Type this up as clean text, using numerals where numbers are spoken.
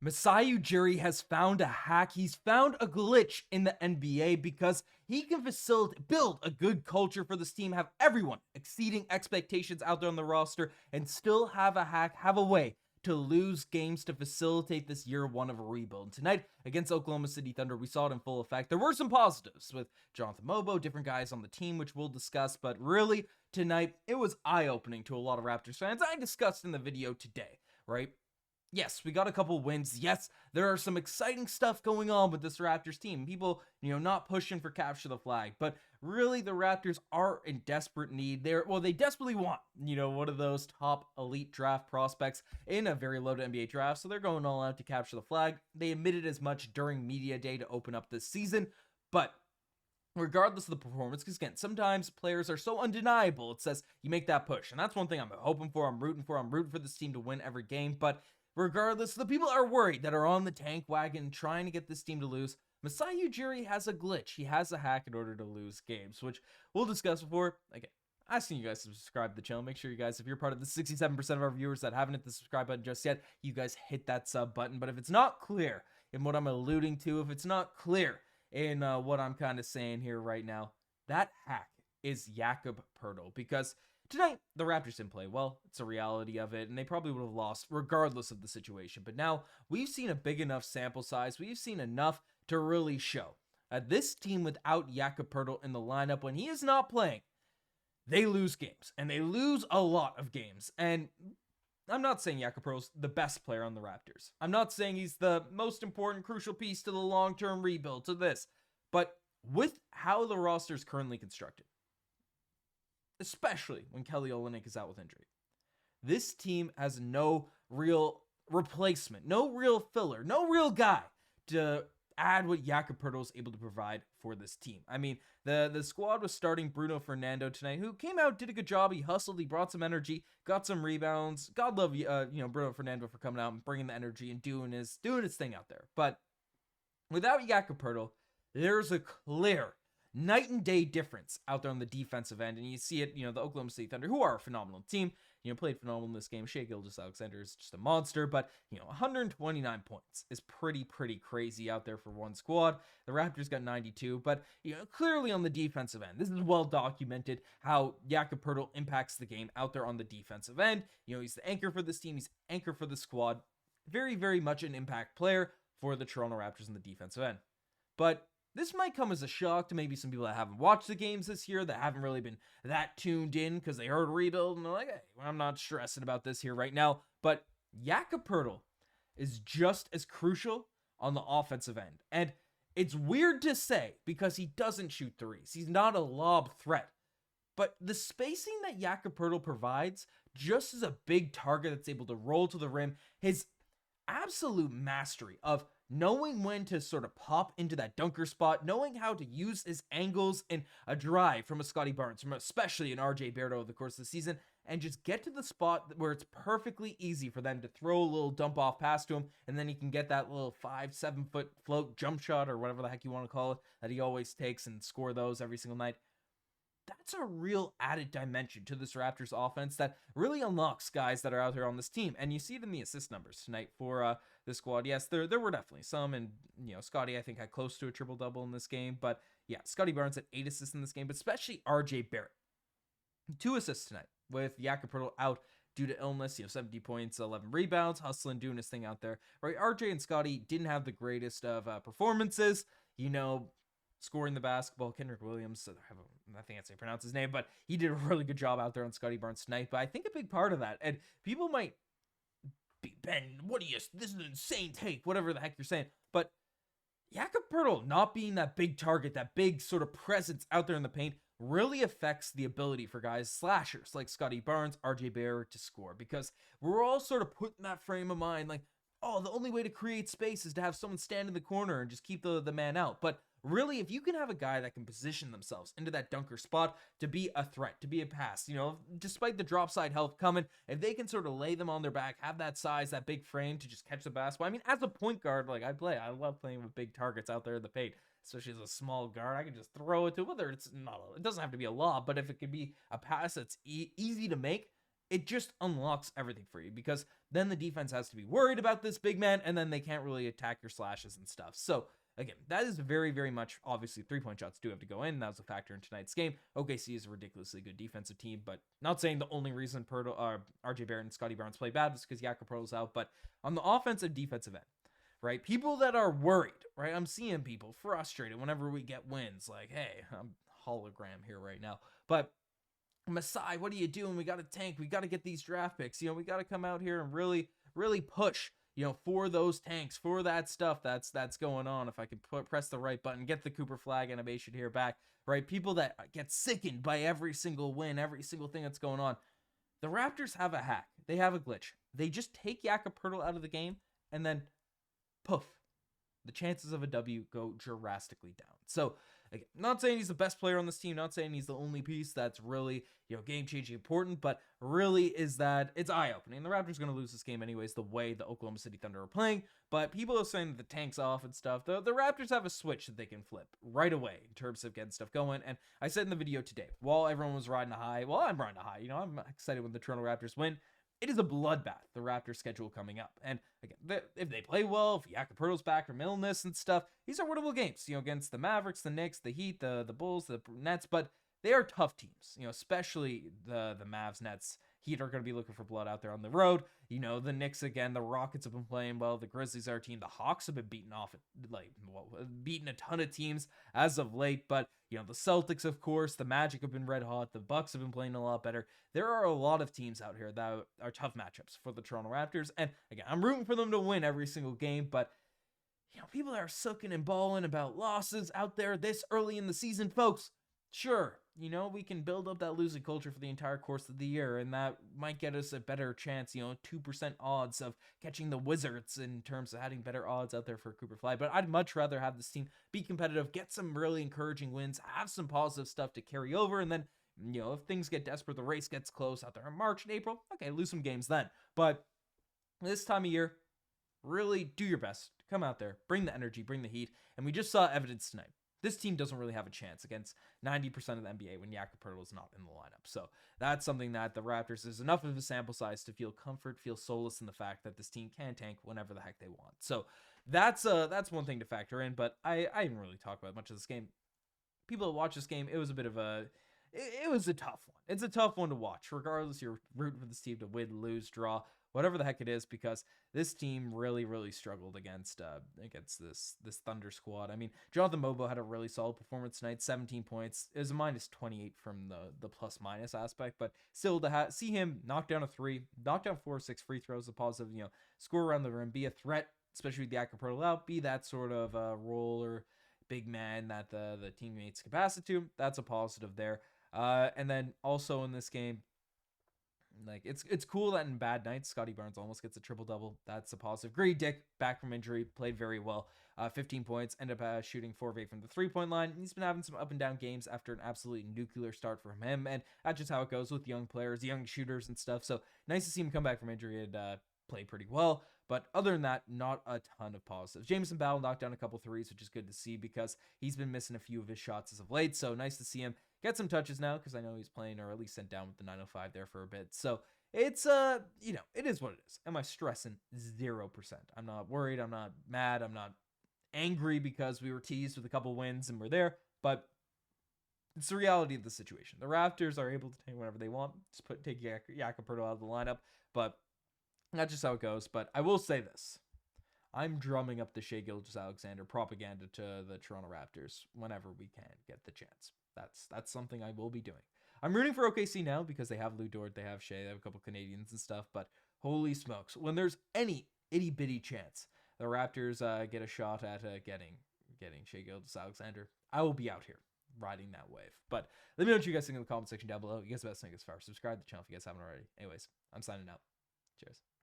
Masai Ujiri has found a hack. He's found a glitch in the NBA because he can build a good culture for this team, have everyone exceeding expectations out there on the roster, and still have a hack, have a way to lose games to facilitate this year one of a rebuild. And tonight, against Oklahoma City Thunder, we saw it in full effect. There were some positives with Jonathan Mobo, different guys on the team, which we'll discuss, but really, tonight, it was eye-opening to a lot of Raptors fans. I discussed in the video today, right? Yes, we got a couple wins. Yes, there are some exciting stuff going on with this Raptors team. People, not pushing for capture the flag, but really the Raptors are in desperate need. They desperately want, one of those top elite draft prospects in a very loaded NBA draft, so they're going all out to capture the flag. They admitted as much during media day to open up this season, but regardless of the performance, because again, sometimes players are so undeniable, it says you make that push, and that's one thing I'm hoping for, I'm rooting for this team to win every game, but regardless, the people are worried that are on the tank wagon trying to get this team to lose. Masai Ujiri has a glitch. He has a hack in order to lose games, which we'll discuss before. Again, asking you guys to subscribe to the channel. Make sure you guys, if you're part of the 67% of our viewers that haven't hit the subscribe button just yet, you guys hit that sub button. But if it's not clear in what I'm alluding to, if it's not clear in what I'm kind of saying here right now, that hack is Jakob Poeltl, because tonight, the Raptors didn't play well. It's a reality of it, and they probably would have lost regardless of the situation. But now, we've seen a big enough sample size. We've seen enough to really show that this team without Jakob Poeltl in the lineup, when he is not playing, they lose games, and they lose a lot of games. And I'm not saying Jakob Poeltl's the best player on the Raptors. I'm not saying he's the most important, crucial piece to the long-term rebuild, to this. But with how the roster is currently constructed, especially when Kelly Olynyk is out with injury, this team has no real replacement, no real filler, no real guy to add what Jakob Poeltl is able to provide for this team. I mean, the squad was starting Bruno Fernando tonight, who came out, did a good job. He hustled, he brought some energy, got some rebounds. God love Bruno Fernando for coming out and bringing the energy and doing his thing out there. But without Jakob Poeltl, there's a clear night and day difference out there on the defensive end, and you see it, the Oklahoma City Thunder, who are a phenomenal team, played phenomenal in this game. Shai Gilgeous-Alexander is just a monster, but 129 points is pretty crazy out there for one squad. The Raptors got 92, but clearly on the defensive end, this is well documented how Jakob Poeltl impacts the game out there on the defensive end. He's the anchor for this team, he's anchor for the squad, very much an impact player for the Toronto Raptors on the defensive end. But this might come as a shock to maybe some people that haven't watched the games this year, that haven't really been that tuned in because they heard rebuild and they're like, hey, I'm not stressing about this here right now. But Jakob Poeltl is just as crucial on the offensive end. And it's weird to say because he doesn't shoot threes. He's not a lob threat. But the spacing that Jakob Poeltl provides, just as a big target that's able to roll to the rim, his absolute mastery of knowing when to sort of pop into that dunker spot, knowing how to use his angles in a drive from a Scottie Barnes, from especially an RJ Barrett over the course of the season, and just get to the spot where it's perfectly easy for them to throw a little dump off pass to him, and then he can get that little 5-7 foot float jump shot, or whatever the heck you want to call it, that he always takes, and score those every single night. That's a real added dimension to this Raptors offense that really unlocks guys that are out here on this team. And you see it in the assist numbers tonight for this squad. Yes, there were definitely some, and Scottie, I think, had close to a triple-double in this game. But yeah, Scottie Barnes had 8 assists in this game, but especially RJ Barrett. 2 assists tonight with Jakob Poeltl out due to illness, 70 points, 11 rebounds, hustling, doing his thing out there. Right, RJ and Scottie didn't have the greatest of performances, scoring the basketball. Kendrick Williams, I think that's how you pronounce his name, but he did a really good job out there on Scottie Barnes tonight. But I think a big part of that, and people might be, Ben, this is an insane take, whatever the heck you're saying, but Jakob Poeltl not being that big target, that big sort of presence out there in the paint, really affects the ability for guys, slashers like Scottie Barnes, RJ Barrett, to score, because we're all sort of put in that frame of mind, like, oh, the only way to create space is to have someone stand in the corner and just keep the man out. But really, if you can have a guy that can position themselves into that dunker spot to be a threat, to be a pass, despite the drop side help coming, if they can sort of lay them on their back, have that size, that big frame to just catch the basketball. I mean, as a point guard, like I love playing with big targets out there in the paint, especially as a small guard. I can just throw it to, whether it doesn't have to be a lob, but if it could be a pass that's easy to make, it just unlocks everything for you, because then the defense has to be worried about this big man, and then they can't really attack your slashes and stuff. So again, that is very, very much, obviously, 3-point shots do have to go in. That was a factor in tonight's game. OKC is a ridiculously good defensive team, but not saying the only reason RJ Barrett and Scottie Barnes play bad was because Jakob Poeltl's out. But on the offensive defensive end, right, people that are worried, right, I'm seeing people frustrated whenever we get wins. Like, hey, I'm hologram here right now. But Masai, what are you doing? We got to tank. We got to get these draft picks. We got to come out here and really, really push, for those tanks, for that stuff that's going on. If I could press the right button, get the Cooper flag animation here back, right? People that get sickened by every single win, every single thing that's going on. The Raptors have a hack. They have a glitch. They just take Jakob Poeltl out of the game, and then poof, the chances of a W go drastically down. So, again, not saying he's the best player on this team, not saying he's the only piece that's really, game-changing important, but really is that it's eye-opening. The Raptors are going to lose this game anyways, the way the Oklahoma City Thunder are playing, but people are saying that the tank's off and stuff. The Raptors have a switch that they can flip right away in terms of getting stuff going, and I said in the video today, while everyone was riding a high, I'm riding a high. I'm excited when the Toronto Raptors win. It is a bloodbath, the Raptors' schedule coming up. And again, if they play well, if Jakob Poeltl's back from illness and stuff, these are winnable games, against the Mavericks, the Knicks, the Heat, the Bulls, the Nets, but they are tough teams, especially the Mavs, Nets. Heat are going to be looking for blood out there on the road. The Knicks, again, the Rockets have been playing well. The Grizzlies are a team. The Hawks have been beating a ton of teams as of late. But, the Celtics, of course, the Magic have been red hot. The Bucks have been playing a lot better. There are a lot of teams out here that are tough matchups for the Toronto Raptors. And, again, I'm rooting for them to win every single game. But, people that are sucking and balling about losses out there this early in the season, folks, sure, we can build up that losing culture for the entire course of the year, and that might get us a better chance, 2% odds of catching the Wizards in terms of having better odds out there for Cooper Fly. But I'd much rather have this team be competitive, get some really encouraging wins, have some positive stuff to carry over, and then, if things get desperate, the race gets close out there in March and April, okay, lose some games then. But this time of year, really do your best. Come out there, bring the energy, bring the heat, and we just saw evidence tonight. This team doesn't really have a chance against 90% of the NBA when Jakob Poeltl is not in the lineup. So that's something that the Raptors is enough of a sample size to feel comfort, feel solace in the fact that this team can tank whenever the heck they want. So that's one thing to factor in, but I didn't really talk about much of this game. People that watch this game, it was a bit of it was a tough one. It's a tough one to watch, regardless you're rooting for this team to win, lose, draw, whatever the heck it is, because this team really, really struggled against this Thunder squad. I mean, Jonathan Mobo had a really solid performance tonight, 17 points. It was a minus 28 from the plus-minus aspect, but still to see him knock down a 3, knock down 4 or 6 free throws, a positive, score around the rim, be a threat, especially with the Jakob Poeltl out, be that sort of roller big man that the teammates can pass it to. That's a positive there. And then also in this game, it's cool that in bad nights, Scottie Barnes almost gets a triple-double. That's a positive. Gradey Dick, back from injury, played very well. 15 points, ended up shooting 4 of 8 from the 3-point line. He's been having some up-and-down games after an absolutely nuclear start from him, and that's just how it goes with young players, young shooters and stuff. So nice to see him come back from injury and play pretty well. But other than that, not a ton of positives. Jamison Battle knocked down a couple threes, which is good to see because he's been missing a few of his shots as of late. So nice to see him get some touches now because I know he's playing or at least sent down with the 905 there for a bit. So it's, it is what it is. Am I stressing? 0%. I'm not worried. I'm not mad. I'm not angry because we were teased with a couple wins and we're there. But it's the reality of the situation. The Raptors are able to take whatever they want. Just take Jakob Poeltl out of the lineup. But that's just how it goes. But I will say this. I'm drumming up the Shai Gilgeous-Alexander propaganda to the Toronto Raptors whenever we can get the chance. That's something I will be doing. I'm rooting for OKC now because they have Lou Dort, they have Shai, they have a couple Canadians and stuff. But holy smokes, when there's any itty-bitty chance the Raptors get a shot at getting Shai Gilgeous-Alexander, I will be out here riding that wave. But let me know what you guys think in the comment section down below. You guys best think as far. Subscribe to the channel if you guys haven't already. Anyways, I'm signing out. Cheers.